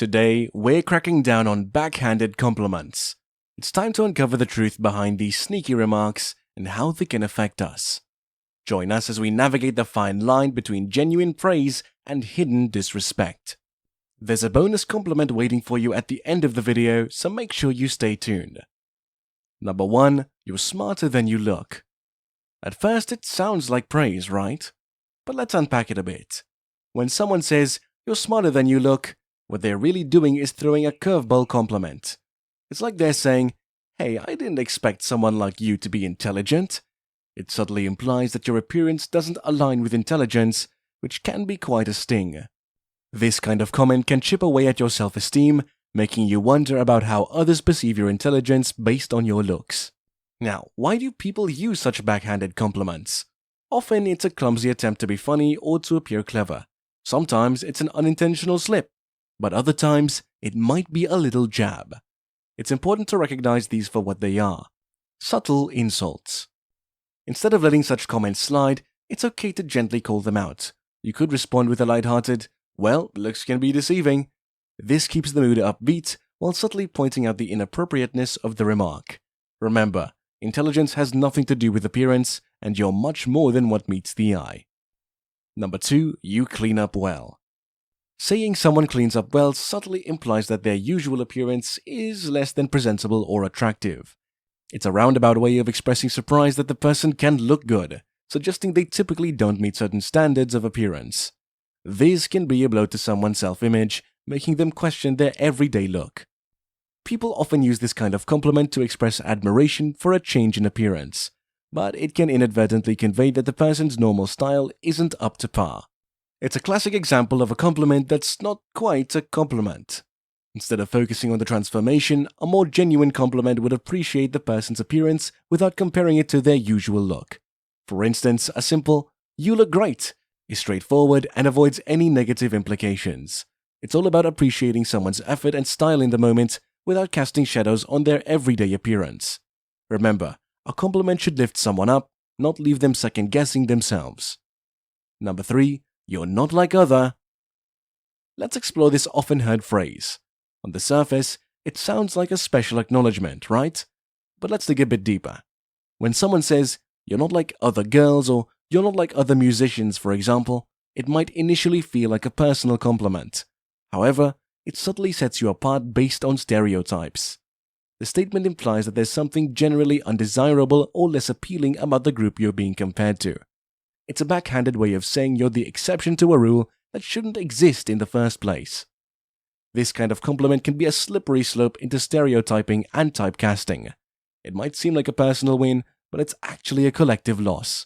Today, we're cracking down on backhanded compliments. It's time to uncover the truth behind these sneaky remarks and how they can affect us. Join us as we navigate the fine line between genuine praise and hidden disrespect. There's a bonus compliment waiting for you at the end of the video, so make sure you stay tuned. Number 1. You're smarter than you look. At first, it sounds like praise, right? But let's unpack it a bit. When someone says, "You're smarter than you look," what they're really doing is throwing a curveball compliment. It's like they're saying, "Hey, I didn't expect someone like you to be intelligent." It subtly implies that your appearance doesn't align with intelligence, which can be quite a sting. This kind of comment can chip away at your self-esteem, making you wonder about how others perceive your intelligence based on your looks. Now, why do people use such backhanded compliments? Often it's a clumsy attempt to be funny or to appear clever. Sometimes it's an unintentional slip, but other times it might be a little jab. It's important to recognize these for what they are: subtle insults. Instead of letting such comments slide, it's okay to gently call them out. You could respond with a lighthearted, "Well, looks can be deceiving." This keeps the mood upbeat while subtly pointing out the inappropriateness of the remark. Remember, intelligence has nothing to do with appearance, and you're much more than what meets the eye. Number 2. You clean up well. Saying someone cleans up well subtly implies that their usual appearance is less than presentable or attractive. It's a roundabout way of expressing surprise that the person can look good, suggesting they typically don't meet certain standards of appearance. This can be a blow to someone's self-image, making them question their everyday look. People often use this kind of compliment to express admiration for a change in appearance, but it can inadvertently convey that the person's normal style isn't up to par. It's a classic example of a compliment that's not quite a compliment. Instead of focusing on the transformation, a more genuine compliment would appreciate the person's appearance without comparing it to their usual look. For instance, a simple, "You look great," is straightforward and avoids any negative implications. It's all about appreciating someone's effort and style in the moment without casting shadows on their everyday appearance. Remember, a compliment should lift someone up, not leave them second-guessing themselves. Number 3. You're not like other. Let's explore this often heard phrase. On the surface, it sounds like a special acknowledgement, right? But let's dig a bit deeper. When someone says, "You're not like other girls," or "You're not like other musicians," for example, it might initially feel like a personal compliment. However, it subtly sets you apart based on stereotypes. The statement implies that there's something generally undesirable or less appealing about the group you're being compared to. It's a backhanded way of saying you're the exception to a rule that shouldn't exist in the first place. This kind of compliment can be a slippery slope into stereotyping and typecasting. It might seem like a personal win, but it's actually a collective loss.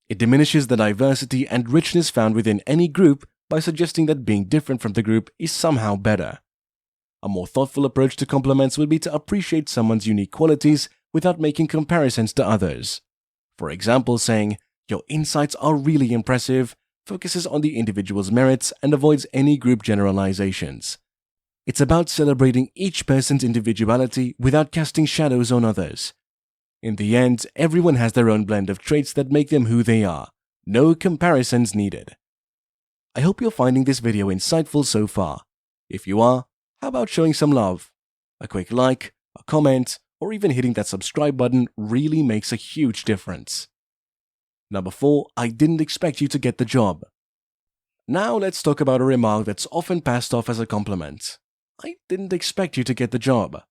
It diminishes the diversity and richness found within any group by suggesting that being different from the group is somehow better. A more thoughtful approach to compliments would be to appreciate someone's unique qualities without making comparisons to others. For example, saying, "Your insights are really impressive," focuses on the individual's merits and avoids any group generalizations. It's about celebrating each person's individuality without casting shadows on others. In the end, everyone has their own blend of traits that make them who they are. No comparisons needed. I hope you're finding this video insightful so far. If you are, how about showing some love? A quick like, a comment, or even hitting that subscribe button really makes a huge difference. Number 4. I didn't expect you to get the job. Now let's talk about a remark that's often passed off as a compliment. "I didn't expect you to get the job."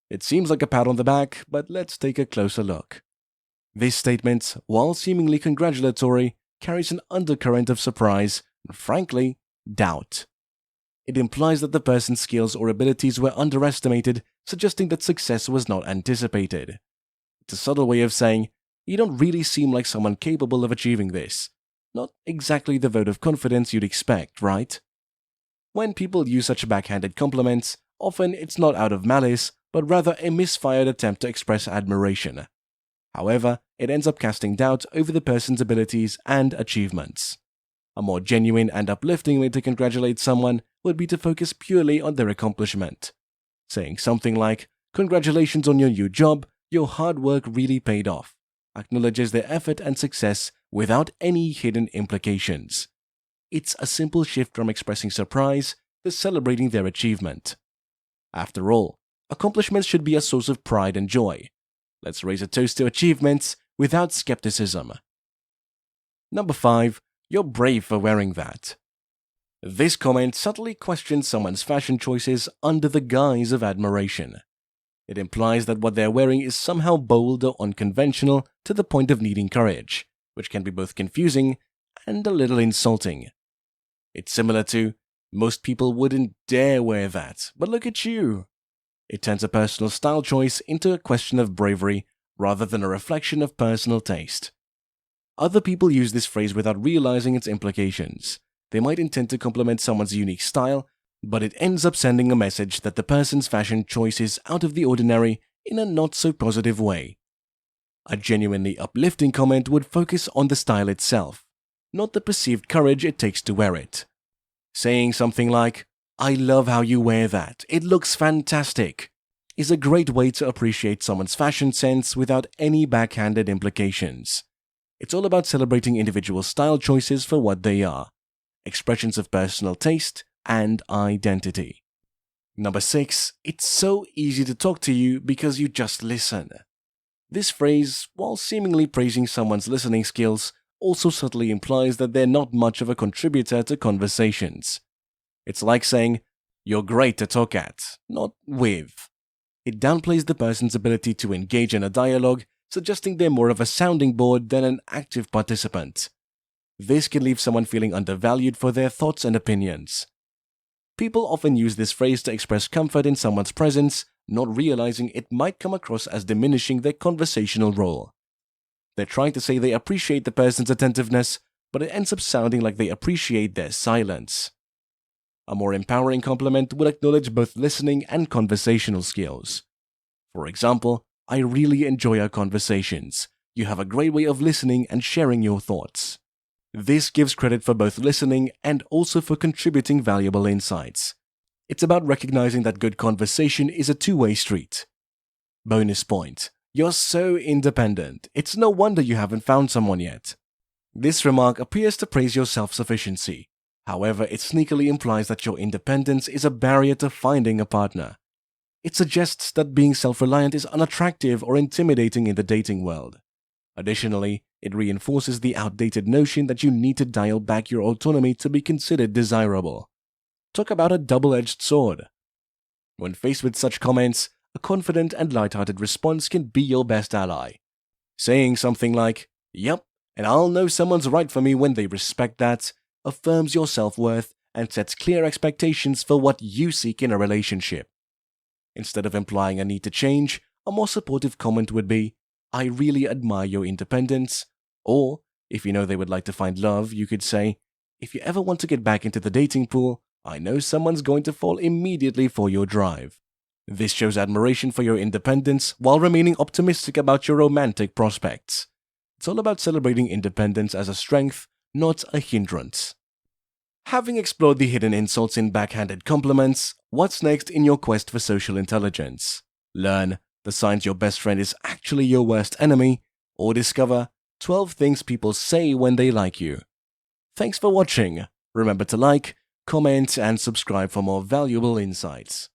It seems like a pat on the back, but let's take a closer look. This statement, while seemingly congratulatory, carries an undercurrent of surprise and, frankly, doubt. It implies that the person's skills or abilities were underestimated, suggesting that success was not anticipated. It's a subtle way of saying, "You don't really seem like someone capable of achieving this." Not exactly the vote of confidence you'd expect, right? When people use such backhanded compliments, often it's not out of malice, but rather a misfired attempt to express admiration. However, it ends up casting doubt over the person's abilities and achievements. A more genuine and uplifting way to congratulate someone would be to focus purely on their accomplishment. Saying something like, "Congratulations on your new job, your hard work really paid off," acknowledges their effort and success without any hidden implications. It's a simple shift from expressing surprise is celebrating their achievement. After all, accomplishments should be a source of pride and joy. Let's raise a toast to achievements without skepticism. Number 5. You're brave for wearing that. This comment subtly questions someone's fashion choices under the guise of admiration. It implies that what they're wearing is somehow bold or unconventional to the point of needing courage, which can be both confusing and a little insulting. It's similar to, most people wouldn't dare wear that, but look at you. It turns a personal style choice into a question of bravery rather than a reflection of personal taste. Other people use this phrase without realizing its implications. They might intend to compliment someone's unique style, but it ends up sending a message that the person's fashion choice is out of the ordinary in a not-so-positive way. A genuinely uplifting comment would focus on the style itself, not the perceived courage it takes to wear it. Saying something like, "I love how you wear that, it looks fantastic," is a great way to appreciate someone's fashion sense without any backhanded implications. It's all about celebrating individual style choices for what they are, expressions of personal taste and identity. Number 6. It's so easy to talk to you because you just listen. This phrase, while seemingly praising someone's listening skills, also subtly implies that they're not much of a contributor to conversations. It's like saying, "You're great to talk at, not with." It downplays the person's ability to engage in a dialogue, suggesting they're more of a sounding board than an active participant. This can leave someone feeling undervalued for their thoughts and opinions. People often use this phrase to express comfort in someone's presence, not realizing it might come across as diminishing their conversational role. They're trying to say they appreciate the person's attentiveness, but it ends up sounding like they appreciate their silence. A more empowering compliment would acknowledge both listening and conversational skills. For example, "I really enjoy our conversations. You have a great way of listening and sharing your thoughts." This gives credit for both listening and also for contributing valuable insights. It's about recognizing that good conversation is a two-way street. Bonus point: you're so independent. It's no wonder you haven't found someone yet. This remark appears to praise your self-sufficiency. However, it sneakily implies that your independence is a barrier to finding a partner. It suggests that being self-reliant is unattractive or intimidating in the dating world. Additionally, it reinforces the outdated notion that you need to dial back your autonomy to be considered desirable. Talk about a double-edged sword. When faced with such comments, a confident and light-hearted response can be your best ally. Saying something like, "Yep, and I'll know someone's right for me when they respect that," affirms your self-worth and sets clear expectations for what you seek in a relationship. Instead of implying a need to change, a more supportive comment would be, "I really admire your independence," or, if you know they would like to find love, you could say, "If you ever want to get back into the dating pool, I know someone's going to fall immediately for your drive." This shows admiration for your independence while remaining optimistic about your romantic prospects. It's all about celebrating independence as a strength, not a hindrance. Having explored the hidden insults in backhanded compliments, what's next in your quest for social intelligence? Learn the signs your best friend is actually your worst enemy, or discover 12 things people say when they like you. Thanks for watching. Remember to like, comment, and subscribe for more valuable insights.